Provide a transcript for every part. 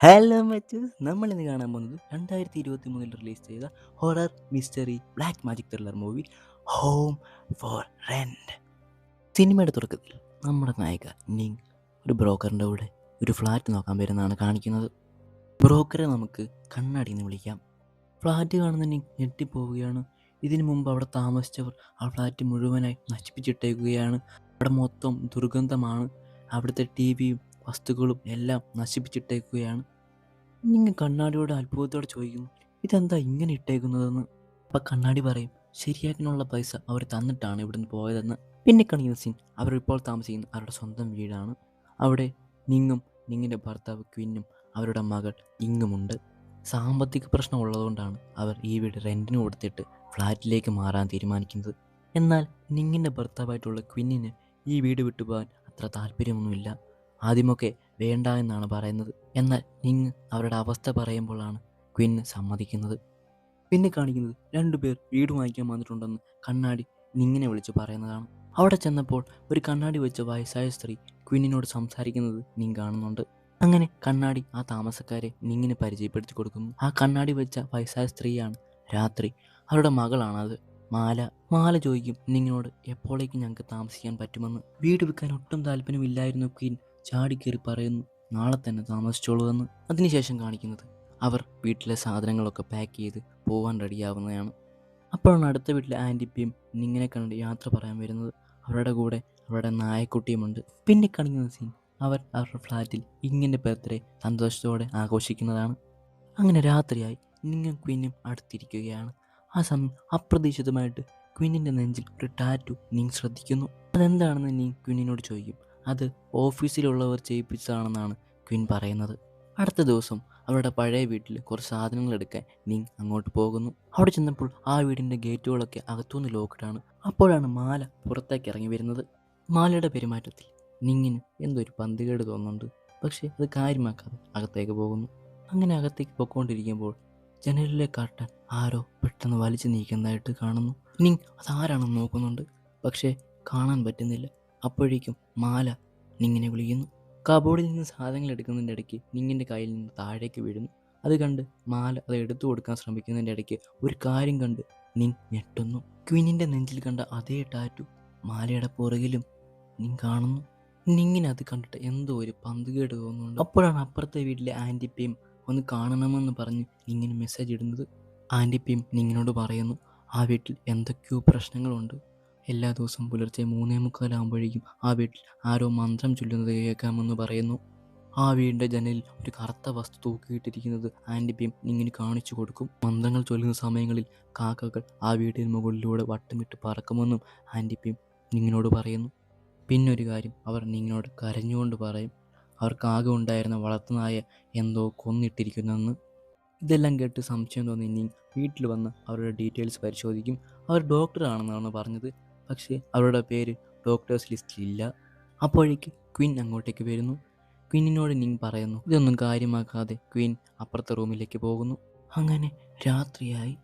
Hello മച്ചൂസ്, നമ്മളിന്ന് കാണാൻ പോകുന്നത് 2023 റിലീസ് ചെയ്ത horror mystery black magic thriller movie home for rent. സിനിമയുടെ തുടക്കത്തിൽ നമ്മുടെ നായിക നിങ് ഒരു ബ്രോക്കറിൻ്റെ കൂടെ ഒരു ഫ്ലാറ്റ് നോക്കാൻ വരുന്നതാണ് കാണിക്കുന്നത്. ബ്രോക്കറെ നമുക്ക് കണ്ണാടി എന്ന് വിളിക്കാം. ഫ്ലാറ്റ് കാണുന്ന നിങ് ഞെട്ടിപ്പോവുകയാണ്. ഇതിനു മുമ്പ് അവിടെ താമസിച്ചവർ ആ ഫ്ലാറ്റ് മുഴുവനായി നശിപ്പിച്ചിട്ടേക്കുകയാണ്. അവിടെ മൊത്തം ദുർഗന്ധമാണ്. അവിടുത്തെ ടി വിയും വസ്തുക്കളും എല്ലാം നശിപ്പിച്ചിട്ടേക്കുകയാണ്. നിങ്ങൾ കണ്ണാടിയോട് അത്ഭുതത്തോടെ ചോദിക്കുന്നു, ഇതെന്താ ഇങ്ങനെ ഇട്ടേക്കുന്നതെന്ന്. അപ്പം കണ്ണാടി പറയും, ശരിയാക്കാനുള്ള പൈസ അവർ തന്നിട്ടാണ് ഇവിടുന്ന് പോയതെന്ന്. പിന്നെ കാണിക്കുന്ന സീൻ അവരിപ്പോൾ താമസിക്കുന്ന അവരുടെ സ്വന്തം വീടാണ്. അവിടെ നിങ്ങും നിങ്ങിൻ്റെ ഭർത്താവ് ക്വിന്നും അവരുടെ മകൾ ഇങ്ങുമുണ്ട്. സാമ്പത്തിക പ്രശ്നം ഉള്ളതുകൊണ്ടാണ് അവർ ഈ വീട് റെൻറ്റിന് കൊടുത്തിട്ട് ഫ്ലാറ്റിലേക്ക് മാറാൻ തീരുമാനിക്കുന്നത്. എന്നാൽ നിങ്ങിൻ്റെ ഭർത്താവായിട്ടുള്ള ക്വിന്നിന് ഈ വീട് വിട്ടുപോകാൻ അത്ര താല്പര്യമൊന്നുമില്ല. ആദ്യമൊക്കെ വേണ്ട എന്നാണ് പറയുന്നത്. എന്നാൽ നിങ് അവരുടെ അവസ്ഥ പറയുമ്പോഴാണ് ക്വിന്ന് സമ്മതിക്കുന്നത്. പിന്നെ കാണിക്കുന്നത് രണ്ടുപേർ വീട് വാങ്ങിക്കാൻ വന്നിട്ടുണ്ടെന്ന് കണ്ണാടി നിങ്ങിനെ വിളിച്ച് പറയുന്നതാണ്. അവിടെ ചെന്നപ്പോൾ ഒരു കണ്ണാടി വെച്ച വയസ്സായ സ്ത്രീ ക്വിന്നിനോട് സംസാരിക്കുന്നത് നിങ് കാണുന്നുണ്ട്. അങ്ങനെ കണ്ണാടി ആ താമസക്കാരെ നിങ്ങിനെ പരിചയപ്പെടുത്തി കൊടുക്കുന്നു. ആ കണ്ണാടി വെച്ച വയസ്സായ സ്ത്രീയാണ് രാത്രി. അവരുടെ മകളാണത്, മാല. മാല ചോദിക്കും നിങ്ങിനോട് എപ്പോഴേക്ക് ഞങ്ങൾക്ക് താമസിക്കാൻ പറ്റുമെന്ന്. വീട് വിൽക്കാൻ ഒട്ടും താല്പര്യമില്ലായിരുന്നു ക്വീൻ ചാടിക്കേറി പറയുന്നു, നാളെ തന്നെ താമസിച്ചോളൂ എന്ന്. അതിനുശേഷം കാണിക്കുന്നത് അവർ വീട്ടിലെ സാധനങ്ങളൊക്കെ പാക്ക് ചെയ്ത് പോകാൻ റെഡിയാവുന്നതാണ്. അപ്പോഴാണ് അടുത്ത വീട്ടിലെ ആൻറ്റിപ്പിയും നിങ്ങനെ കണ്ട് യാത്ര പറയാൻ വരുന്നത്. അവരുടെ കൂടെ അവരുടെ നായക്കുട്ടിയുമുണ്ട്. പിന്നെ കാണിക്കുന്ന സീൻ അവർ അവരുടെ ഫ്ലാറ്റിൽ ഇങ്ങിൻ്റെ ബർത്ത്ഡേ സന്തോഷത്തോടെ ആഘോഷിക്കുന്നതാണ്. അങ്ങനെ രാത്രിയായി നിങ്ങും ക്വീനും അടുത്തിരിക്കുകയാണ്. ആ സമയം അപ്രതീക്ഷിതമായിട്ട് ക്വീനിൻ്റെ നെഞ്ചിൽ ഒരു ടാറ്റു നിങ് ശ്രദ്ധിക്കുന്നു. അതെന്താണെന്ന് നിങ് ക്വീനിനോട് ചോദിക്കും. അത് ഓഫീസിലുള്ളവർ ചെയ്യിപ്പിച്ചതാണെന്നാണ് ക്വീൻ പറയുന്നത്. അടുത്ത ദിവസം അവരുടെ പഴയ വീട്ടിൽ കുറച്ച് സാധനങ്ങൾ എടുക്കാൻ നിങ് അങ്ങോട്ട് പോകുന്നു. അവിടെ ചെന്നപ്പോൾ ആ വീടിൻ്റെ ഗേറ്റുകളൊക്കെ അകത്തുനിന്ന് ലോക്ക്ഡാണ്. അപ്പോഴാണ് മാല പുറത്തേക്ക് ഇറങ്ങി വരുന്നത്. മാലയുടെ പെരുമാറ്റത്തിൽ നിങ്ങിന് എന്തൊരു പന്തികേട് തോന്നുന്നുണ്ട്. പക്ഷേ അത് കാര്യമാക്കാതെ അകത്തേക്ക് പോകുന്നു. അങ്ങനെ അകത്തേക്ക് പോയിക്കൊണ്ടിരിക്കുമ്പോൾ ജനലിലെ കർട്ടൻ ആരോ പെട്ടെന്ന് വലിച്ചു നീക്കുന്നതായിട്ട് കാണുന്നു. നിങ് അതാരാണെന്ന് നോക്കുന്നുണ്ട്, പക്ഷേ കാണാൻ പറ്റുന്നില്ല. അപ്പോഴേക്കും മാല നിങ്ങിനെ വിളിക്കുന്നു. കബോർഡിൽ നിന്ന് സാധനങ്ങൾ എടുക്കുന്നതിൻ്റെ ഇടയ്ക്ക് നിങ്ങിൻ്റെ കയ്യിൽ നിന്ന് താഴേക്ക് വീഴുന്നു. അത് കണ്ട് മാല അത് എടുത്തു കൊടുക്കാൻ ശ്രമിക്കുന്നതിൻ്റെ ഇടയ്ക്ക് ഒരു കാര്യം കണ്ട് നിങ് ഞെട്ടുന്നു. ക്വീനിൻ്റെ നെഞ്ചിൽ കണ്ട അതേ ടാറ്റു മാലയുടെ പുറകിലും നിങ് കാണുന്നു. നിങ്ങിനെ അത് കണ്ടിട്ട് എന്തോ ഒരു പന്തുകേട് തോന്നുന്നുണ്ട്. അപ്പോഴാണ് അപ്പുറത്തെ വീട്ടിലെ ആൻറ്റിപ്പയും ഒന്ന് കാണണമെന്ന് പറഞ്ഞ് നിങ്ങിന് മെസ്സേജ് ഇടുന്നത്. ആൻറ്റിപ്പയും നിങ്ങിനോട് പറയുന്നു, ആ വീട്ടിൽ എന്തൊക്കെയോ പ്രശ്നങ്ങളുണ്ട്. എല്ലാ ദിവസവും പുലർച്ചെ 3:45 ആ വീട്ടിൽ ആരോ മന്ത്രം ചൊല്ലുന്നത് കേൾക്കാമെന്ന് പറയുന്നു. ആ വീടിൻ്റെ ജനലിൽ ഒരു കറുത്ത വസ്തു തൂക്കിയിട്ടിരിക്കുന്നത് ആൻറ്റിപ്പയും നിങ്ങിന് കാണിച്ചു കൊടുക്കും. മന്ത്രങ്ങൾ ചൊല്ലുന്ന സമയങ്ങളിൽ കാക്കകൾ ആ വീടിന് മുകളിലൂടെ വട്ടമിട്ട് പറക്കുമെന്നും ആൻറ്റിപ്പയും നിങ്ങിനോട് പറയുന്നു. പിന്നൊരു കാര്യം അവർ നിങ്ങിനോട് കരഞ്ഞുകൊണ്ട് പറയും, അവർക്കാകെ ഉണ്ടായിരുന്ന വളർത്തുനായ എന്തോ കൊന്നിട്ടിരിക്കുന്നെന്ന്. ഇതെല്ലാം കേട്ട് സംശയം തോന്നി നിങ് വീട്ടിൽ വന്ന് അവരുടെ ഡീറ്റെയിൽസ് പരിശോധിക്കും. അവർ ഡോക്ടറാണെന്നാണ് പറഞ്ഞത്, പക്ഷേ അവരുടെ പേര് ഡോക്ടേഴ്സ് ലിസ്റ്റിലില്ല. അപ്പോഴേക്ക് ക്വീൻ അങ്ങോട്ടേക്ക് വരുന്നു. ക്വീനിനോട് നിങ് പറയുന്നു. ഇതൊന്നും കാര്യമാക്കാതെ ക്വീൻ അപ്പുറത്തെ റൂമിലേക്ക് പോകുന്നു. അങ്ങനെ രാത്രിയായി.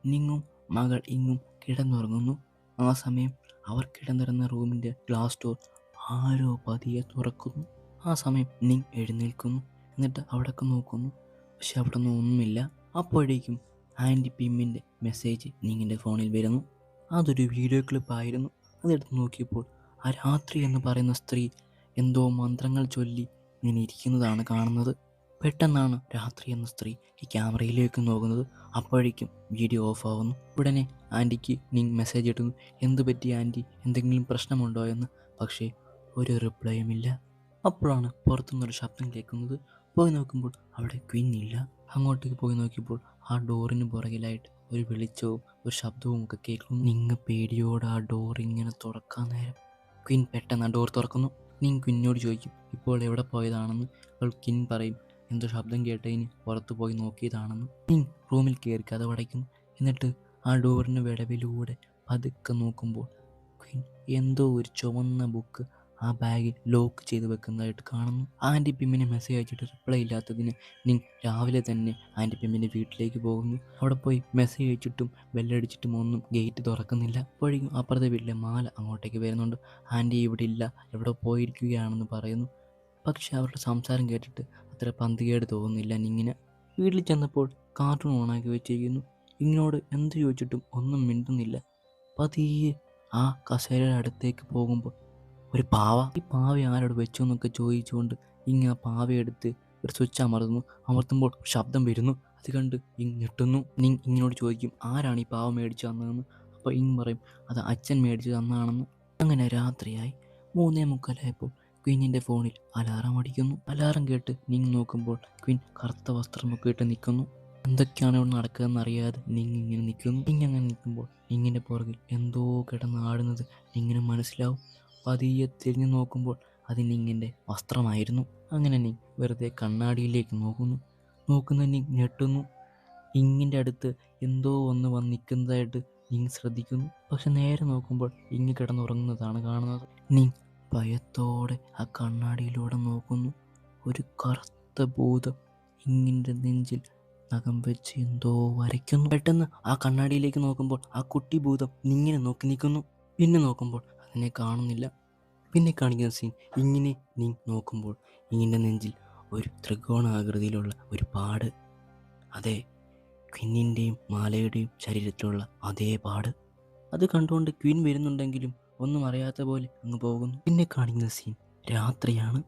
നിങ്ങും മകൾ ഇങ്ങും കിടന്നുറങ്ങുന്നു. ആ സമയം അവർ കിടന്നിരുന്ന റൂമിൻ്റെ ഗ്ലാസ് ഡോർ ആരോ പതിയെ തുറക്കുന്നു. ആ സമയം നിങ് എഴുന്നേൽക്കുന്നു. എന്നിട്ട് അവിടേക്ക് നോക്കുന്നു, പക്ഷെ അവിടെ ഒന്നും ഒന്നുമില്ല. അപ്പോഴേക്കും ആൻറ്റി പിമ്മിൻ്റെ മെസ്സേജ് നിങ്ങിൻ്റെ ഫോണിൽ വരുന്നു. അതൊരു വീഡിയോ ക്ലിപ്പായിരുന്നു. അതെടുത്ത് നോക്കിയപ്പോൾ ആ രാത്രി എന്ന് പറയുന്ന സ്ത്രീ എന്തോ മന്ത്രങ്ങൾ ചൊല്ലി ഇങ്ങനെ ഇരിക്കുന്നതാണ് കാണുന്നത്. പെട്ടെന്നാണ് രാത്രി എന്ന സ്ത്രീ ഈ ക്യാമറയിലേക്ക് നോക്കുന്നത്. അപ്പോഴേക്കും വീഡിയോ ഓഫ് ആവുന്നു. ഉടനെ ആൻറ്റിക്ക് നിങ് മെസ്സേജ് ഇടുന്നു, എന്തു പറ്റി ആൻറ്റി, എന്തെങ്കിലും പ്രശ്നമുണ്ടോ എന്ന്. പക്ഷേ ഒരു റിപ്ലൈയും ഇല്ല. അപ്പോഴാണ് പുറത്തുനിന്നൊരു ശബ്ദം കേൾക്കുന്നത്. പോയി നോക്കുമ്പോൾ അവിടെ ക്വീൻ ഇല്ല. അങ്ങോട്ടേക്ക് പോയി നോക്കിയപ്പോൾ ആ ഡോറിന് പുറകിലായിട്ട് ഒരു വെളിച്ചവും ഒരു ശബ്ദവും ഒക്കെ കേൾക്കുന്നു. നിങ്ങ് പേടിയോടെ ആ ഡോർ ഇങ്ങനെ തുറക്കാൻ നേരം ക്വീൻ പെട്ടെന്ന് ആ ഡോർ തുറക്കുന്നു. നിങ് ക്വീനോട് ചോദിക്കും ഇപ്പോൾ എവിടെ പോയതാണെന്ന്. അവൾ ക്വീൻ പറയും, എന്തോ ശബ്ദം കേട്ടതിന് പുറത്തു പോയി നോക്കിയതാണെന്ന്. നിങ് റൂമിൽ കയറി കതക് അടയ്ക്കുന്നു. എന്നിട്ട് ആ ഡോറിന് വിടവിലൂടെ പതുക്കെ നോക്കുമ്പോൾ ക്വീൻ എന്തോ ഒരു ചുവന്ന ബുക്ക് ആ ബാഗിൽ ലോക്ക് ചെയ്ത് വെക്കുന്നതായിട്ട് കാണുന്നു. ആൻറ്റി പിമ്മിനെ മെസ്സേജ് അയച്ചിട്ട് റിപ്ലൈ ഇല്ലാത്തതിന് നിങ് രാവിലെ തന്നെ ആൻറ്റി പിമ്മിൻ്റെ വീട്ടിലേക്ക് പോകുന്നു. അവിടെ പോയി മെസ്സേജ് അയച്ചിട്ടും ബെല്ലടിച്ചിട്ടും ഒന്നും ഗേറ്റ് തുറക്കുന്നില്ല. അപ്പോഴേക്കും അപ്പുറത്തെ വീട്ടിലെ മാല അങ്ങോട്ടേക്ക് വരുന്നുണ്ട്. ആൻറ്റി ഇവിടെ ഇല്ല, എവിടെ പോയിരിക്കുകയാണെന്ന് പറയുന്നു. പക്ഷെ അവരുടെ സംസാരം കേട്ടിട്ട് അത്ര പന്തികേട് തോന്നുന്നില്ല നിങ്ങിന്. വീട്ടിൽ ചെന്നപ്പോൾ കാർട്ടൂൺ ഓണാക്കി വെച്ചിരിക്കുന്നു. ഇങ്ങനോട് എന്ത് ചോദിച്ചിട്ടും ഒന്നും മിണ്ടുന്നില്ല. പതിയെ ആ കസേരയുടെ അടുത്തേക്ക് പോകുമ്പോൾ ഒരു പാവ, ഈ പാവ ആരോട് വെച്ചു എന്നൊക്കെ ചോദിച്ചുകൊണ്ട് ആ പാവയെടുത്ത് ഒരു സ്വിച്ച് അമർത്തുമ്പോൾ ശബ്ദം വരുന്നു. അത് കണ്ട് ഞെട്ടുന്നു. ഇങ്ങനോട് ചോദിക്കും ആരാണ് ഈ പാവ മേടിച്ചു തന്നതെന്ന്. അപ്പോൾ പറയും അത് അച്ഛൻ മേടിച്ചു തന്നതാണെന്ന്. അങ്ങനെ രാത്രിയായി 3:45 ക്വീനിൻ്റെ ഫോണിൽ അലാറം അടിക്കുന്നു. അലാറം കേട്ട് നോക്കുമ്പോൾ ക്വീൻ കറുത്ത വസ്ത്രമൊക്കെ ഇട്ട് നിൽക്കുന്നു. എന്തൊക്കെയാണ് ഇവിടെ നടക്കുകയെന്ന് അറിയാതെ ഇങ്ങനെ നിൽക്കുന്നു. അങ്ങനെ നിൽക്കുമ്പോൾ നിങ്ങിൻ്റെ പുറകിൽ എന്തോ കിടന്നാടുന്നത് മനസ്സിലാവും. പതിയെ തിരിഞ്ഞു നോക്കുമ്പോൾ അത് നിങ്ങിൻ്റെ വസ്ത്രമായിരുന്നു. അങ്ങനെ വെറുതെ കണ്ണാടിയിലേക്ക് നോക്കുന്ന ഞെട്ടുന്നു. ഇങ്ങിൻ്റെ അടുത്ത് എന്തോ ഒന്ന് വന്ന് നിൽക്കുന്നതായിട്ട് ശ്രദ്ധിക്കുന്നു. പക്ഷെ നേരെ നോക്കുമ്പോൾ കിടന്നുറങ്ങുന്നതാണ് കാണുന്നത്. ഭയത്തോടെ ആ കണ്ണാടിയിലൂടെ നോക്കുന്നു. ഒരു കറുത്ത ഭൂതം ഇങ്ങിൻ്റെ നെഞ്ചിൽ നഖം വെച്ച് എന്തോ വരയ്ക്കുന്നു. പെട്ടെന്ന് ആ കണ്ണാടിയിലേക്ക് നോക്കുമ്പോൾ ആ കുട്ടി ഭൂതം നോക്കി നിൽക്കുന്നു. പിന്നെ നോക്കുമ്പോൾ അതിനെ കാണുന്നില്ല. പിന്നെ കാണിക്കുന്ന സീൻ ഇങ്ങനെ നോക്കുമ്പോൾ ഇങ്ങിൻ്റെ നെഞ്ചിൽ ഒരു ത്രികോണാകൃതിയിലുള്ള ഒരു പാട്. അതെ, ക്വീനിൻ്റെയും മാലയുടെയും ശരീരത്തിലുള്ള അതേ പാട്. അത് കണ്ടുകൊണ്ട് ക്വീൻ വരുന്നുണ്ടെങ്കിലും ഒന്നും അറിയാത്ത പോലെ അങ്ങ് പോകുന്നു. പിന്നെ കാണിക്കുന്ന സീൻ രാത്രിയാണ്.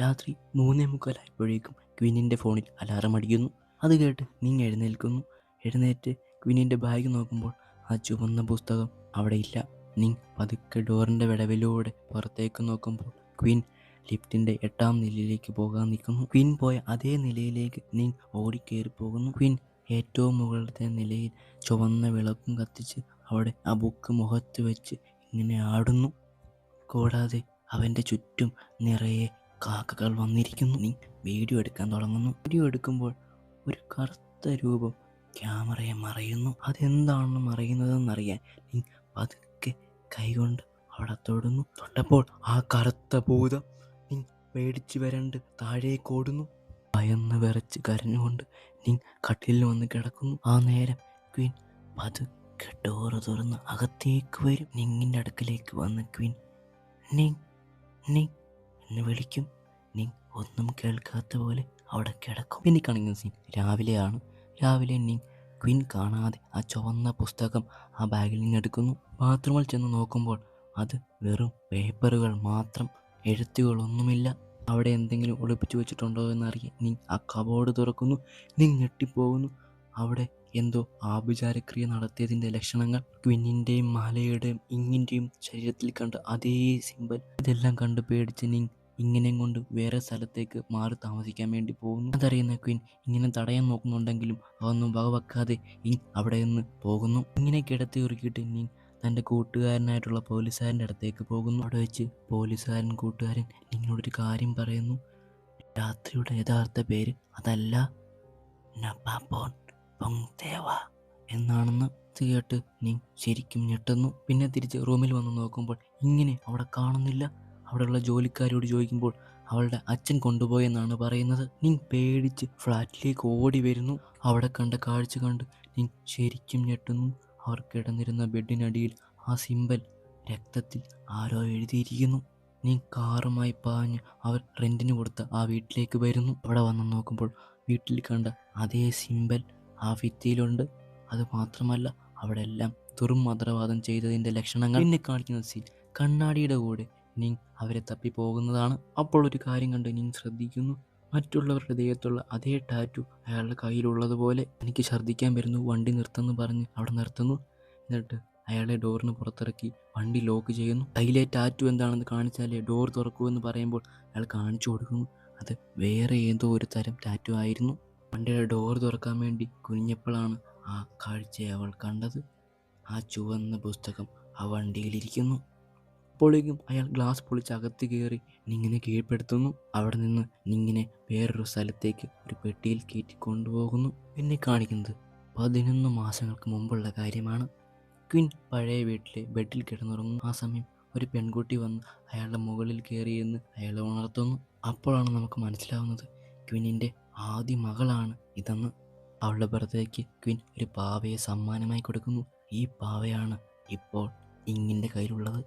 രാത്രി 3:45 ക്വീനിൻ്റെ ഫോണിൽ അലാറം അടിക്കുന്നു. അത് കേട്ട് എഴുന്നേൽക്കുന്നു. എഴുന്നേറ്റ് ക്വീനിൻ്റെ ബാഗ് നോക്കുമ്പോൾ ആ ചുവന്ന പുസ്തകം അവിടെ ഇല്ല. പതുക്കെ ഡോറിൻ്റെ വിടവിലൂടെ പുറത്തേക്ക് നോക്കുമ്പോൾ ക്വീൻ ലിഫ്റ്റിൻ്റെ 8ാം നിലയിലേക്ക് പോകാൻ നിൽക്കുന്നു. ക്വീൻ പോയ അതേ നിലയിലേക്ക് ഓടിക്കയറി പോകുന്നു. ക്വീൻ ഏറ്റവും മുകളിലത്തെ നിലയിൽ ചുവന്ന വിളക്കും കത്തിച്ച് അവിടെ ആ ബുക്ക് മുഖത്ത് വെച്ച് ഇങ്ങനെ ആടുന്നു. കൂടാതെ അവൻ്റെ ചുറ്റും നിറയെ കാക്കകൾ വന്നിരിക്കുന്നു. വീഡിയോ എടുക്കാൻ തുടങ്ങുന്നു. വീഡിയോ എടുക്കുമ്പോൾ ഒരു കറുത്ത രൂപം ക്യാമറയെ മറയുന്നു. അതെന്താണെന്ന് മറയുന്നതെന്നറിയാൻ പതുക്കെ കൈകൊണ്ട് അവിടെ തൊട്ടപ്പോൾ ആ കറുത്ത ഭൂതം പേടിച്ച് വരണ്ട് താഴേക്ക് ഓടുന്നു. ഭയന്ന് വിറച്ച് കരഞ്ഞുകൊണ്ട് കട്ടിലിൽ വന്ന് കിടക്കുന്നു. ആ നേരം ക്വീൻ പതുക്കെ ഡോറ് തുറന്ന് അകത്തേക്ക് വരും. നിങ്ങിൻ്റെ അടുക്കലേക്ക് വന്ന് ക്വീൻ എന്ന് വിളിക്കും. ഒന്നും കേൾക്കാത്ത പോലെ അവിടെ കിടക്കും. പിന്നെ കാണിക്കുന്ന സീൻ രാവിലെയാണ്. രാവിലെ ക്വീൻ കാണാതെ ആ ചുവന്ന പുസ്തകം ആ ബാഗിൽ എടുക്കുന്നു. ബാത്റൂമിൽ ചെന്ന് നോക്കുമ്പോൾ അത് വെറും പേപ്പറുകൾ മാത്രം, എഴുത്തുകളൊന്നുമില്ല. അവിടെ എന്തെങ്കിലും ഒളിപ്പിച്ചു വെച്ചിട്ടുണ്ടോ എന്നറിയാൻ ആ കബോർഡ് തുറക്കുന്നു. ഞെട്ടിപ്പോകുന്നു. അവിടെ എന്തോ ആഭിചാരക്രിയ നടത്തിയതിൻ്റെ ലക്ഷണങ്ങൾ. ക്വീനിൻ്റെയും മാലയുടെയും ഇങ്ങിൻ്റെയും ശരീരത്തിൽ കണ്ട അതേ സിമ്പൽ. ഇതെല്ലാം കണ്ട് പേടിച്ച് ഇങ്ങനെയും കൊണ്ട് വേറെ സ്ഥലത്തേക്ക് മാറി താമസിക്കാൻ വേണ്ടി പോകുന്നു. അതറിയുന്ന ക്വീൻ ഇങ്ങനെ തടയാൻ നോക്കുന്നുണ്ടെങ്കിലും അതൊന്നും വകവെക്കാതെ അവിടെ നിന്ന് പോകുന്നു. ഇങ്ങനെ കിടത്തി ഉറുക്കിയിട്ട് തൻ്റെ കൂട്ടുകാരനായിട്ടുള്ള പോലീസുകാരൻ്റെ അടുത്തേക്ക് പോകുന്നു. അവിടെ വെച്ച് കൂട്ടുകാരൻ നിങ്ങളോടൊരു കാര്യം പറയുന്നു. രാത്രിയുടെ യഥാർത്ഥ പേര് അതല്ല, നപാപോൺ പൊങ്തേവ എന്നാണെന്ന്. കേട്ട് ശരിക്കും ഞെട്ടുന്നു. പിന്നെ തിരിച്ച് റൂമിൽ വന്ന് നോക്കുമ്പോൾ അവിടെ കാണുന്നില്ല. അവിടെയുള്ള ജോലിക്കാരോട് ചോദിക്കുമ്പോൾ അവളുടെ അച്ഛൻ കൊണ്ടുപോയെന്നാണ് പറയുന്നത്. പേടിച്ച് ഫ്ലാറ്റിലേക്ക് ഓടി വരുന്നു. അവിടെ കണ്ട കാഴ്ച കണ്ട് ശരിക്കും ഞെട്ടുന്നു. അവർ കിടന്നിരുന്ന ബെഡിനടിയിൽ ആ സിമ്പൽ രക്തത്തിൽ ആരോ എഴുതിയിരിക്കുന്നു. കാറുമായി പാഞ്ഞ് അവർ റെന്റിന് കൊടുത്ത ആ വീട്ടിലേക്ക് വരുന്നു. അവിടെ വന്ന് നോക്കുമ്പോൾ വീട്ടിൽ കണ്ട അതേ സിമ്പൽ ആ ഭിത്തിയിലുണ്ട്. അത് മാത്രമല്ല അവിടെ എല്ലാം ദുർമന്ത്രവാദം ചെയ്തതിൻ്റെ ലക്ഷണങ്ങൾ. പിന്നെ കാണിക്കുന്ന സീൻ കണ്ണാടിയുടെ കൂടെ അവരെ തപ്പി പോകുന്നതാണ്. അപ്പോൾ ഒരു കാര്യം കണ്ട് ശ്രദ്ധിക്കുന്നു. മറ്റുള്ളവരുടെ ദേഹത്തുള്ള അതേ ടാറ്റു അയാളുടെ കയ്യിലുള്ളതുപോലെ. എനിക്ക് ഛർദ്ദിക്കാൻ വരുന്നു, വണ്ടി നിർത്തുമെന്ന് പറഞ്ഞ് അവിടെ നിർത്തുന്നു. എന്നിട്ട് അയാളെ ഡോറിന് പുറത്തിറക്കി വണ്ടി ലോക്ക് ചെയ്യുന്നു. കയ്യിലെ ടാറ്റു എന്താണെന്ന് കാണിച്ചാലേ ഡോർ തുറക്കൂ എന്ന് പറയുമ്പോൾ അയാൾ കാണിച്ചു കൊടുക്കുന്നു. അത് വേറെ ഏതോ ഒരു തരം ടാറ്റു ആയിരുന്നു. വണ്ടിയുടെ ഡോർ തുറക്കാൻ വേണ്ടി കുനിഞ്ഞപ്പോഴാണ് ആ കാഴ്ചയെ അവൾ കണ്ടത്. ആ ചുവന്ന പുസ്തകം ആ വണ്ടിയിലിരിക്കുന്നു. അപ്പോഴേക്കും അയാൾ ഗ്ലാസ് പൊളിച്ച് അകത്ത് കയറി കീഴ്പ്പെടുത്തുന്നു. അവിടെ നിന്ന് വേറൊരു സ്ഥലത്തേക്ക് ഒരു പെട്ടിയിൽ കയറ്റി കൊണ്ടുപോകുന്നു. പിന്നെ കാണിക്കുന്നത് 11 മാസങ്ങൾക്ക് മുമ്പുള്ള കാര്യമാണ്. ക്വീൻ പഴയ വീട്ടിലെ ബെഡിൽ കിടന്നുറങ്ങുന്നു. ആ സമയം ഒരു പെൺകുട്ടി വന്ന് അയാളുടെ മുകളിൽ കയറിയെന്ന് അയാളെ ഉണർത്തുന്നു. അപ്പോഴാണ് നമുക്ക് മനസ്സിലാവുന്നത് ക്വീനിൻ്റെ ആദ്യ മകളാണ് ഇതെന്ന്. അവളുടെ ബർത്ത്ഡേക്ക് ക്വീൻ ഒരു പാവയെ സമ്മാനമായി കൊടുക്കുന്നു. ഈ പാവയാണ് ഇപ്പോൾ ഇങ്ങിൻ്റെ കയ്യിലുള്ളത്.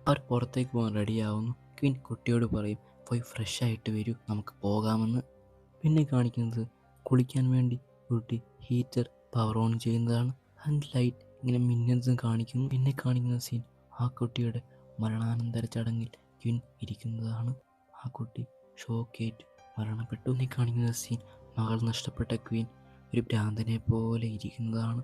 അവർ പുറത്തേക്ക് പോകാൻ റെഡിയാവുന്നു. ക്വീൻ കുട്ടിയോട് പറയും, പോയി ഫ്രഷ് ആയിട്ട് വരൂ, നമുക്ക് പോകാമെന്ന്. പിന്നെ കാണിക്കുന്നത് കുളിക്കാൻ വേണ്ടി കുട്ടി ഹീറ്റർ പവർ ഓൺ ചെയ്യുന്നതാണ്. ആൻഡ് ലൈറ്റ് ഇങ്ങനെ മിന്നുന്നതും കാണിക്കുന്നു. പിന്നെ കാണിക്കുന്ന സീൻ ആ കുട്ടിയുടെ മരണാനന്തര ചടങ്ങിൽ ക്വിൻ ഇരിക്കുന്നതാണ്. ആ കുട്ടി ഷോക്കേറ്റ് മരണപ്പെട്ടു. പിന്നെ കാണിക്കുന്ന സീൻ മകൾ നഷ്ടപ്പെട്ട ക്വീൻ ഒരു ഭ്രാന്തനെ പോലെ ഇരിക്കുന്നതാണ്.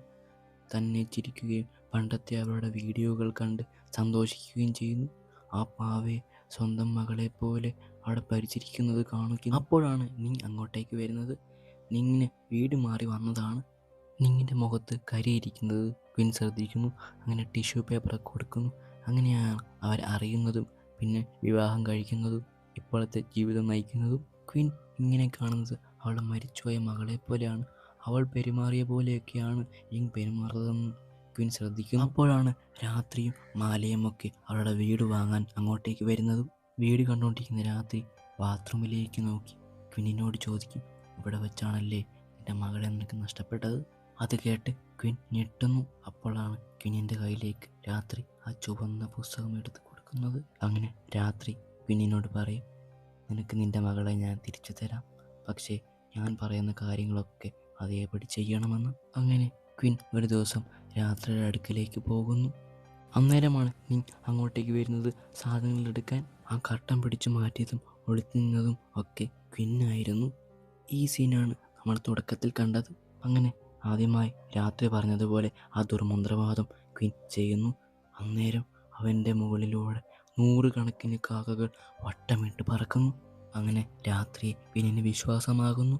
തന്നെ ചിരിക്കുകയും പണ്ടത്തെ അവരുടെ വീഡിയോകൾ കണ്ട് സന്തോഷിക്കുകയും ചെയ്യുന്നു. ആ പാവയെ സ്വന്തം മകളെ പോലെ അവിടെ പരിചരിക്കുന്നത് കാണിക്കുന്നു. അപ്പോഴാണ് നിങ് അങ്ങോട്ടേക്ക് വരുന്നത്. നിങ്ങിന് വീട് മാറി വന്നതാണ്. നിങ്ങിൻ്റെ മുഖത്ത് കരിയിരിക്കുന്നത് ക്വിൻ ശ്രദ്ധിക്കുന്നു. അങ്ങനെ ടിഷ്യൂ പേപ്പർ കൊടുക്കുന്നു. അങ്ങനെയാണ് അവർ അറിയുന്നതും പിന്നെ വിവാഹം കഴിക്കുന്നതും ഇപ്പോഴത്തെ ജീവിതം നയിക്കുന്നതും. ക്വിൻ ഇങ്ങനെ കാണുന്നത് അവളുടെ മരിച്ചുപോയ മകളെ പോലെയാണ്. അവൾ പെരുമാറിയ പോലെയൊക്കെയാണ് ഇങ് പെരുമാറുന്നതെന്ന് ക്വിൻ ശ്രദ്ധിക്കുന്നു. അപ്പോഴാണ് രാത്രിയും മാലയുമൊക്കെ അവളുടെ വീട് വാങ്ങാൻ അങ്ങോട്ടേക്ക് വരുന്നതും. വീട് കണ്ടുകൊണ്ടിരിക്കുന്ന രാത്രി ബാത്റൂമിലേക്ക് നോക്കി ക്വിന്നിനോട് ചോദിക്കും, ഇവിടെ വെച്ചാണല്ലേ എൻ്റെ മകളെ നിനക്ക് നഷ്ടപ്പെട്ടത്? അത് കേട്ട് ക്വിൻ ഞെട്ടുന്നു. അപ്പോഴാണ് ക്വിന്നിൻ്റെ കയ്യിലേക്ക് രാത്രി ആ ചുവന്ന പുസ്തകം എടുത്ത് കൊടുക്കുന്നത്. അങ്ങനെ രാത്രി ക്വിന്നിനോട് പറയും, നിനക്ക് നിൻ്റെ മകളെ ഞാൻ തിരിച്ചു തരാം, പക്ഷേ ഞാൻ പറയുന്ന കാര്യങ്ങളൊക്കെ അതേപടി ചെയ്യണമെന്ന്. അങ്ങനെ ക്വിൻ ഒരു ദിവസം രാത്രിയുടെ അടുക്കലേക്ക് പോകുന്നു. അന്നേരമാണ് നിങ് അങ്ങോട്ടേക്ക് വരുന്നത് സാധനങ്ങൾ എടുക്കാൻ. ആ കർട്ടൻ പിടിച്ചു മാറ്റിയതും ഒളിച്ചു നിന്നതും ഒക്കെ ക്വിന്നായിരുന്നു. ഈ സീനാണ് നമ്മൾ തുടക്കത്തിൽ കണ്ടത്. അങ്ങനെ ആദ്യമായി രാത്രി പറഞ്ഞതുപോലെ ആ ദുർമന്ത്രവാദം ക്വിൻ ചെയ്യുന്നു. അന്നേരം അവൻ്റെ മുകളിലൂടെ 100 കണക്കിന് കാക്കകൾ വട്ടമിട്ട് പറക്കുന്നു. അങ്ങനെ രാത്രി ക്വിന്നിന് വിശ്വാസമാകുന്നു.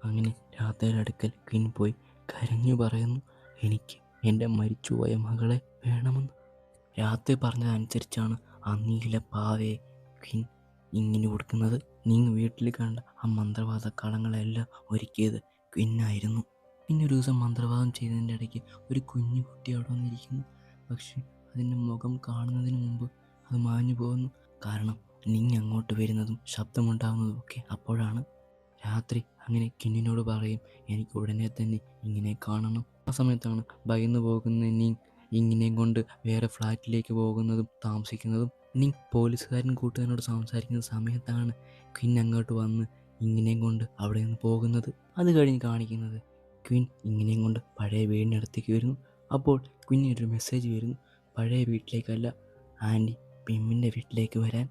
അങ്ങനെ രാത്രിയുടെ അടുക്കൽ ക്വിൻ പോയി കരഞ്ഞു പറയുന്നു, എനിക്ക് എൻ്റെ മരിച്ചുപോയ മകളെ വേണമെന്ന്. രാത്രി പറഞ്ഞതനുസരിച്ചാണ് ആ നീല പാവയെ ക്വിൻ ഇങ്ങിന് കൊടുക്കുന്നത്. നിങ് വീട്ടിൽ കണ്ട ആ മന്ത്രവാദ കളങ്ങളെല്ലാം ഒരുക്കിയത് ക്വിന്നായിരുന്നു. പിന്നെ ഒരു ദിവസം മന്ത്രവാദം ചെയ്തതിൻ്റെ ഇടയ്ക്ക് ഒരു കുഞ്ഞു കുട്ടി അവിടെ വന്നിരിക്കുന്നു. പക്ഷെ അതിൻ്റെ മുഖം കാണുന്നതിന് മുമ്പ് അത് മാഞ്ഞു പോകുന്നു. കാരണം നിങ് അങ്ങോട്ട് വരുന്നതും ശബ്ദമുണ്ടാകുന്നതും ഒക്കെ അപ്പോഴാണ്. രാത്രി അങ്ങനെ ക്വിന്നിനോട് പറയും, എനിക്ക് ഉടനെ തന്നെ ഇങ്ങനെ കാണണം. ആ സമയത്താണ് ഭയന്നു പോകുന്ന നിങ് ഇങ്ങിനെയും കൊണ്ട് വേറെ ഫ്ലാറ്റിലേക്ക് പോകുന്നതും താമസിക്കുന്നതും. നിങ് പോലീസുകാരൻ കൂട്ടുകാരനോട് സംസാരിക്കുന്ന സമയത്താണ് ക്വിൻ അങ്ങോട്ട് വന്ന് ഇങ്ങിനെയും കൊണ്ട് അവിടെ നിന്ന് പോകുന്നത്. അത് കഴിഞ്ഞ് കാണിക്കുന്നത് ക്വിൻ ഇങ്ങിനെയും കൊണ്ട് പഴയ വീടിനടുത്തേക്ക് വരുന്നു. അപ്പോൾ ക്വിന്നിനൊരു മെസ്സേജ് വരുന്നു, പഴയ വീട്ടിലേക്കല്ല, ആൻറ്റി പിമ്മിൻ്റെ വീട്ടിലേക്ക് വരാൻ.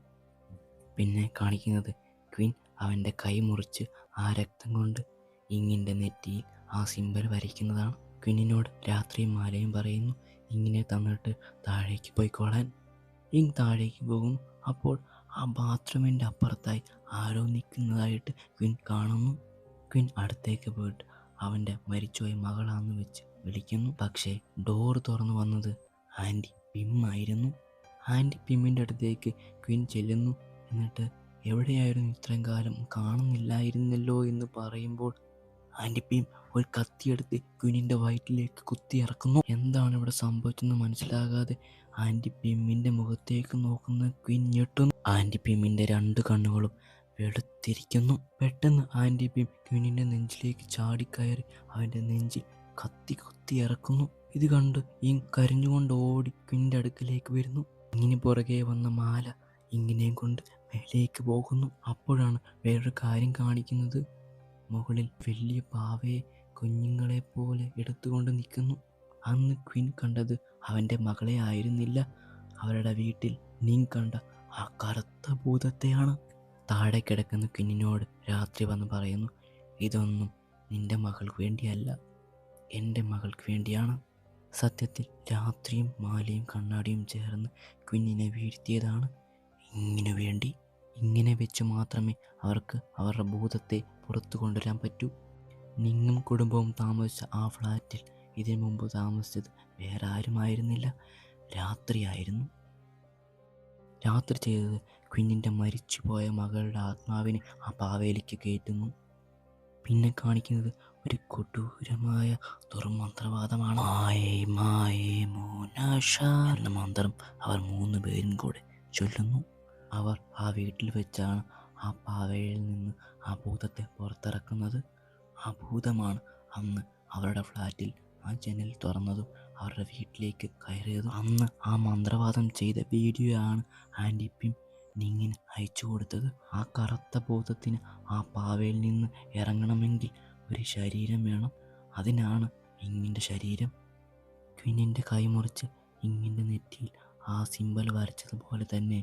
പിന്നെ കാണിക്കുന്നത് ക്വിൻ അവൻ്റെ കൈ മുറിച്ച് ആ രക്തം കൊണ്ട് ഇങ്ങിൻ്റെ നെറ്റിയിൽ ആ സിമ്പൽ വരയ്ക്കുന്നതാണ്. ക്വിന്നിനോട് രാത്രിയും മാലയും പറയുന്നു ഇങ്ങനെ തന്നിട്ട് താഴേക്ക് പോയിക്കോളാൻ. ഇങ് താഴേക്ക് പോകുന്നു. അപ്പോൾ ആ ബാത്റൂമിൻ്റെ അപ്പുറത്തായി ആരോ നിൽക്കുന്നതായിട്ട് ക്വിൻ കാണുന്നു. ക്വിൻ അടുത്തേക്ക് പോയിട്ട് അവൻ്റെ മരിച്ചുപോയ മകളാന്ന് വെച്ച് വിളിക്കുന്നു. പക്ഷേ ഡോർ തുറന്നു വന്നത് ആൻറ്റി പിം ആയിരുന്നു. ആൻറ്റി പിമ്മിൻ്റെ അടുത്തേക്ക് ക്വിൻ ചെല്ലുന്നു. എന്നിട്ട് എവിടെയായിരുന്നു ഇത്രയും കാലം, കാണുന്നില്ലായിരുന്നല്ലോ എന്ന് പറയുമ്പോൾ ആൻറ്റി പിം ഒരു കത്തിയെടുത്ത് ക്വിനിൻ്റെ വയറ്റിലേക്ക് കുത്തി ഇറക്കുന്നു. എന്താണ് ഇവിടെ സംഭവിച്ചെന്ന് മനസ്സിലാകാതെ ആൻറ്റി പിമ്മിൻ്റെ മുഖത്തേക്ക് നോക്കുന്ന ക്വിൻ ഞെട്ടുന്നു. ആൻറ്റി പിമ്മിൻ്റെ 2 കണ്ണുകളും വെളുത്തിരിക്കുന്നു. പെട്ടെന്ന് ആൻറ്റി പിം ക്വിനിൻ്റെ നെഞ്ചിലേക്ക് ചാടിക്കയറി അവൻ്റെ നെഞ്ചിൽ കത്തി കുത്തി ഇറക്കുന്നു. ഇത് കണ്ട് ഇങ് കരഞ്ഞുകൊണ്ട് ഓടി ക്വിൻ്റെ അടുക്കലേക്ക് വരുന്നു. ഇങ്ങിന് പുറകെ വന്ന മാല ഇങ്ങനെയും കൊണ്ട് മേലേക്ക് പോകുന്നു. അപ്പോഴാണ് വേറൊരു കാര്യം കാണിക്കുന്നത്. മുകളിൽ വലിയ പാവയെ കുഞ്ഞുങ്ങളെ പോലെ എടുത്തുകൊണ്ട് നിൽക്കുന്നു. അന്ന് ക്വിൻ കണ്ടത് അവൻ്റെ മകളെ ആയിരുന്നില്ല, അവരുടെ വീട്ടിൽ നിങ് കണ്ട ആ കറുത്ത ഭൂതത്തെയാണ്. താഴെ കിടക്കുന്ന ക്വിന്നിനോട് രാത്രി വന്ന് പറയുന്നു, ഇതൊന്നും നിൻ്റെ മകൾക്ക് വേണ്ടിയല്ല, എൻ്റെ മകൾക്ക് വേണ്ടിയാണ്. സത്യത്തിൽ രാത്രിയും മാലയും കണ്ണാടിയും ചേർന്ന് ക്വിന്നിനെ വീഴ്ത്തിയതാണ് ഇങ്ങിനു വേണ്ടി. ഇങ്ങനെ വെച്ച് മാത്രമേ അവർക്ക് അവരുടെ ഭൂതത്തെ പുറത്തു കൊണ്ടുവരാൻ പറ്റൂ. നിങ്ങും കുടുംബവും താമസിച്ച ആ ഫ്ലാറ്റിൽ ഇതിനു മുമ്പ് താമസിച്ചത് വേറെ ആരുമായിരുന്നില്ല, രാത്രിയായിരുന്നു. രാത്രി ചെയ്തത് ക്വിന്നിൻ്റെ മരിച്ചുപോയ മകളുടെ ആത്മാവിനെ ആ പാവയിലേക്ക് കയറ്റുന്നു. പിന്നെ കാണിക്കുന്നത് ഒരു കൊടൂരമായ ദുർമന്ത്രവാദമാണ്. എന്ന മന്ത്രം അവർ 3 പേരും കൂടെ ചൊല്ലുന്നു. അവർ ആ വീട്ടിൽ വെച്ചാണ് ആ പാവയിൽ നിന്ന് ആ ഭൂതത്തെ പുറത്തിറക്കുന്നത്. ആ ഭൂതമാണ് അന്ന് അവരുടെ ഫ്ലാറ്റിൽ ആ ജനൽ തുറന്നതും അവരുടെ വീട്ടിലേക്ക് കയറിയതും. അന്ന് ആ മന്ത്രവാദം ചെയ്ത വീഡിയോ ആണ് ആൻറ്റി പിം നിങ്ങിന് അയച്ചു കൊടുത്തത്. ആ കറുത്ത ഭൂതത്തിന് ആ പാവയിൽ നിന്ന് ഇറങ്ങണമെങ്കിൽ ഒരു ശരീരം വേണം. അതിനാണ് ഇങ്ങിൻ്റെ ശരീരം. ക്വിന്നിൻ്റെ കൈ മുറിച്ച് ഇങ്ങിൻ്റെ നെറ്റിയിൽ ആ സിമ്പൽ വരച്ചതുപോലെ തന്നെ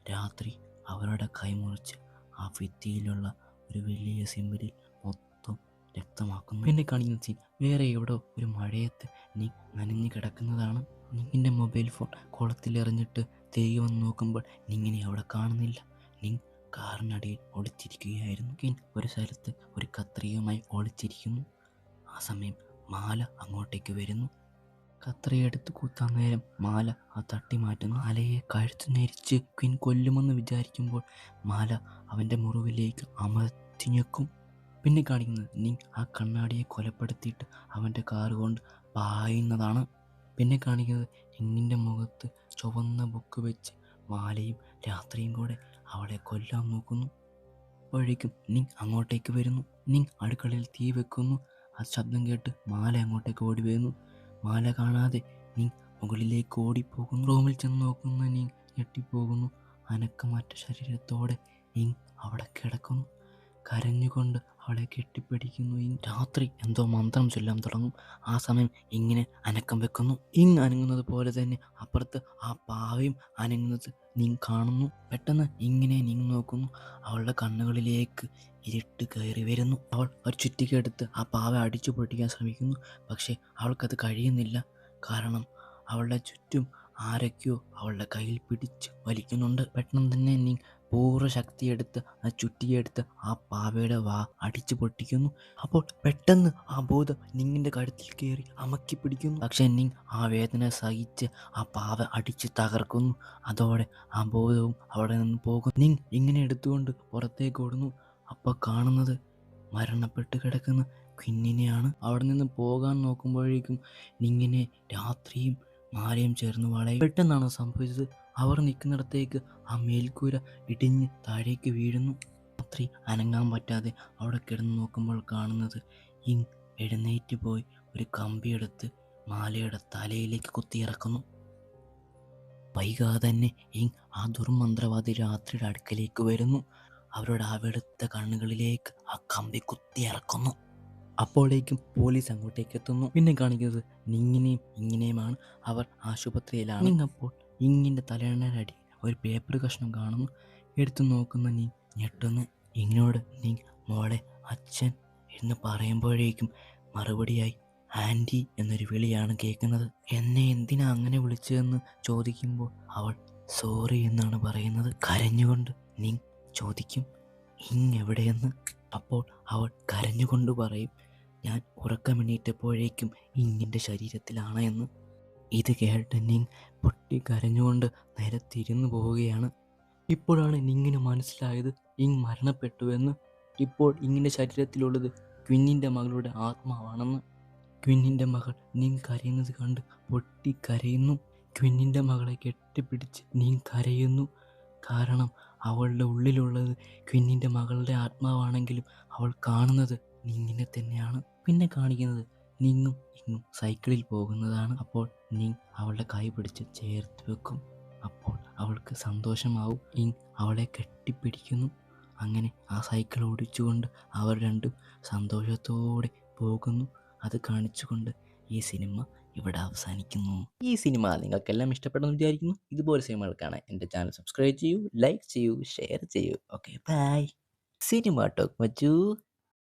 രാത്രി അവരുടെ കൈ മുറിച്ച് ആ ഭിത്തിയിലുള്ള ഒരു വലിയ സിമ്പലിൽ മൊത്തം രക്തമാക്കുന്നു. പിന്നെ കാണിക്കുന്ന സീൻ വേറെ എവിടോ ഒരു മഴയത്ത് നീ നനഞ്ഞു കിടക്കുന്നതാണ്. നിങ്ങിൻ്റെ മൊബൈൽ ഫോൺ കുളത്തിലെറിഞ്ഞിട്ട് തിരികെ വന്ന് നോക്കുമ്പോൾ നിങ്ങിനെ അവിടെ കാണുന്നില്ല. നിങ് കാറിനടിയിൽ ഒളിച്ചിരിക്കുകയായിരുന്നു. കിൻ ഒരു സ്ഥലത്ത് ഒരു കത്രികയുമായി ഒളിച്ചിരിക്കുന്നു. ആ സമയം മാല അങ്ങോട്ടേക്ക് വരുന്നു. കത്രിയെടുത്ത് കുത്താൻ നേരം മാല ആ തട്ടി മാറ്റുന്നു. മാലയെ കഴുത്ത് നെരിച്ച് ക്വിൻ കൊല്ലുമെന്ന് വിചാരിക്കുമ്പോൾ മാല അവൻ്റെ മുറിവിലേക്ക് അമർത്തിഞ്ഞെക്കും. പിന്നെ കാണിക്കുന്നത് നിങ് ആ കണ്ണാടിയെ കൊലപ്പെടുത്തിയിട്ട് അവൻ്റെ കാറ് കൊണ്ട് പായുന്നതാണ്. പിന്നെ കാണിക്കുന്നത് നിങ്ങിൻ്റെ മുഖത്ത് ചുവന്ന ബുക്ക് വെച്ച് മാലയും രാത്രിയും കൂടെ അവളെ കൊല്ലാൻ നോക്കുന്നു. അപ്പോഴേക്കും നിങ് അങ്ങോട്ടേക്ക് വരുന്നു. നിങ് അടുക്കളയിൽ തീ വെക്കുന്നു. ആ ശബ്ദം കേട്ട് മാല അങ്ങോട്ടേക്ക് ഓടി വരുന്നു. മാല കാണാതെ നിങ് മുകളിലേക്ക് ഓടിപ്പോകുന്നു. റൂമിൽ ചെന്ന് നോക്കുന്ന നിങ് ഞെട്ടിപ്പോകുന്നു. അനക്കമറ്റ ശരീരത്തോടെ നിങ് അവിടെ കിടക്കുന്നു. കരഞ്ഞുകൊണ്ട് അവളെ കെട്ടിപ്പിടിക്കുന്നു. രാത്രി എന്തോ മന്ത്രം ചൊല്ലാൻ തുടങ്ങും. ആ സമയം ഇങ്ങനെ അനക്കം വെക്കുന്നു. ഇങ് അനങ്ങുന്നത് പോലെ തന്നെ അപ്പുറത്ത് ആ പാവയും അനങ്ങുന്നത് നിങ് കാണുന്നു. പെട്ടെന്ന് ഇങ്ങനെ നിങ് നോക്കുന്നു. അവളുടെ കണ്ണുകളിലേക്ക് ഇരുട്ട് കയറി വരുന്നു. അവൾ ഒരു ചുറ്റികയെടുത്ത് ആ പാവ അടിച്ചു പൊട്ടിക്കാൻ ശ്രമിക്കുന്നു. പക്ഷെ അവൾക്കത് കഴിയുന്നില്ല. കാരണം അവളുടെ ചുറ്റും ആരൊക്കെയോ അവളുടെ കയ്യിൽ പിടിച്ച് വലിക്കുന്നുണ്ട്. പെട്ടെന്ന് തന്നെ നിങ് പൂർവ്വ ശക്തിയെടുത്ത് ആ ചുറ്റിയെടുത്ത് ആ പാവയുടെ വാ അടിച്ചു പൊട്ടിക്കുന്നു. അപ്പോൾ പെട്ടെന്ന് ആ ഭൂതം നിങ്ങിൻ്റെ കഴുത്തിൽ കയറി അമക്കി പിടിക്കുന്നു. പക്ഷെ നിങ് ആ വേദന സഹിച്ച് ആ പാവ അടിച്ച് തകർക്കുന്നു. അതോടെ ആ ഭൂതവും അവിടെ നിന്ന് പോകുന്നു. നിങ് ഇങ്ങനെ എടുത്തുകൊണ്ട് പുറത്തേക്ക് ഓടുന്നു. അപ്പോൾ കാണുന്നത് മരണപ്പെട്ട് കിടക്കുന്ന ക്വിന്നിനെയാണ്. അവിടെ നിന്ന് പോകാൻ നോക്കുമ്പോഴേക്കും നിങ്ങിനെ രാത്രിയും മാലയും ചേർന്ന് വളയും. പെട്ടെന്നാണ് സംഭവിച്ചത്. അവർ നിൽക്കുന്നിടത്തേക്ക് ആ മേൽക്കൂര ഇടിഞ്ഞ് താഴേക്ക് വീഴുന്നു. രാത്രി അനങ്ങാൻ പറ്റാതെ അവിടെ കിടന്ന് നോക്കുമ്പോൾ കാണുന്നത് ഇങ് എഴുന്നേറ്റ് പോയി ഒരു കമ്പിയെടുത്ത് മാലയുടെ തലയിലേക്ക് കുത്തിയിറക്കുന്നു. വൈകാതെ തന്നെ ഇങ് ആ ദുർമന്ത്രവാദി രാത്രിയുടെ അടുക്കലേക്ക് വരുന്നു. അവരുടെ ആ വെളുത്ത കണ്ണുകളിലേക്ക് ആ കമ്പി കുത്തിയിറക്കുന്നു. അപ്പോഴേക്കും പോലീസ് അങ്ങോട്ടേക്ക് എത്തുന്നു. പിന്നെ കാണിക്കുന്നത് നിങ്ങിനെയും ഇങ്ങനെയുമാണ്. അവർ ആശുപത്രിയിലാണ്. അപ്പോൾ ഇങ്ങിൻ്റെ തലയണയുടെ ഒരു പേപ്പർ കഷ്ണം കാണുന്നു. എടുത്തു നോക്കുന്ന നീ ഞെട്ടുന്നു. ഇങ്ങനോട് നീ മോളെ അച്ഛൻ എന്ന് പറയുമ്പോഴേക്കും മറുപടിയായി ആൻറ്റി എന്നൊരു വിളിയാണ് കേൾക്കുന്നത്. എന്നെ എന്തിനാ അങ്ങനെ വിളിച്ചതെന്ന് ചോദിക്കുമ്പോൾ അവൾ സോറി എന്നാണ് പറയുന്നത്. കരഞ്ഞുകൊണ്ട് നീ ചോദിക്കും ഇങ് എവിടെയെന്ന്. അപ്പോൾ അവൾ കരഞ്ഞുകൊണ്ട് പറയും ഞാൻ ഉറക്കമെണീറ്റപ്പോഴേക്കും ഇങ്ങിൻ്റെ ശരീരത്തിലാണ് എന്ന്. ഇത് കേട്ട് നിങ് പൊട്ടി കരഞ്ഞുകൊണ്ട് നിലത്തിരുന്നു പോവുകയാണ്. ഇപ്പോഴാണ് നിങ്ങിന് മനസ്സിലായത് ഇങ് മരണപ്പെട്ടുവെന്ന്. ഇപ്പോൾ ഇങ്ങിൻ്റെ ശരീരത്തിലുള്ളത് ക്വിന്നിൻ്റെ മകളുടെ ആത്മാവാണെന്ന്. ക്വിന്നിൻ്റെ മകൾ നിങ് കരയുന്നത് കണ്ട് പൊട്ടി കരയുന്നു. ക്വിന്നിൻ്റെ മകളെ കെട്ടിപ്പിടിച്ച് നിങ് കരയുന്നു. കാരണം അവളുടെ ഉള്ളിലുള്ളത് ക്വിന്നിൻ്റെ മകളുടെ ആത്മാവാണെങ്കിലും അവൾ കാണുന്നത് നിങ്ങിനെ തന്നെയാണ്. പിന്നെ കാണിക്കുന്നത് നിങ്ങും ഇങ്ങും സൈക്കിളിൽ പോകുന്നതാണ്. അപ്പോൾ നിങ് അവളുടെ കൈ പിടിച്ച് ചേർത്ത് വെക്കും. അപ്പോൾ അവൾക്ക് സന്തോഷമാവും. ഇങ് അവളെ കെട്ടിപ്പിടിക്കുന്നു. അങ്ങനെ ആ സൈക്കിൾ ഓടിച്ചുകൊണ്ട് അവർ രണ്ടും സന്തോഷത്തോടെ പോകുന്നു. അത് കാണിച്ചുകൊണ്ട് ഈ സിനിമ ഇവിടെ അവസാനിക്കുന്നു. ഈ സിനിമ നിങ്ങൾക്കെല്ലാം ഇഷ്ടപ്പെടുമെന്ന് വിചാരിക്കുന്നു. ഇതുപോലെ സിനിമകൾ കാണാൻ എൻ്റെ ചാനൽ സബ്സ്ക്രൈബ് ചെയ്യൂ, ലൈക്ക് ചെയ്യൂ, ഷെയർ ചെയ്യൂ. Okay bye. സിനിമ ടോക്ക് മച്ചു.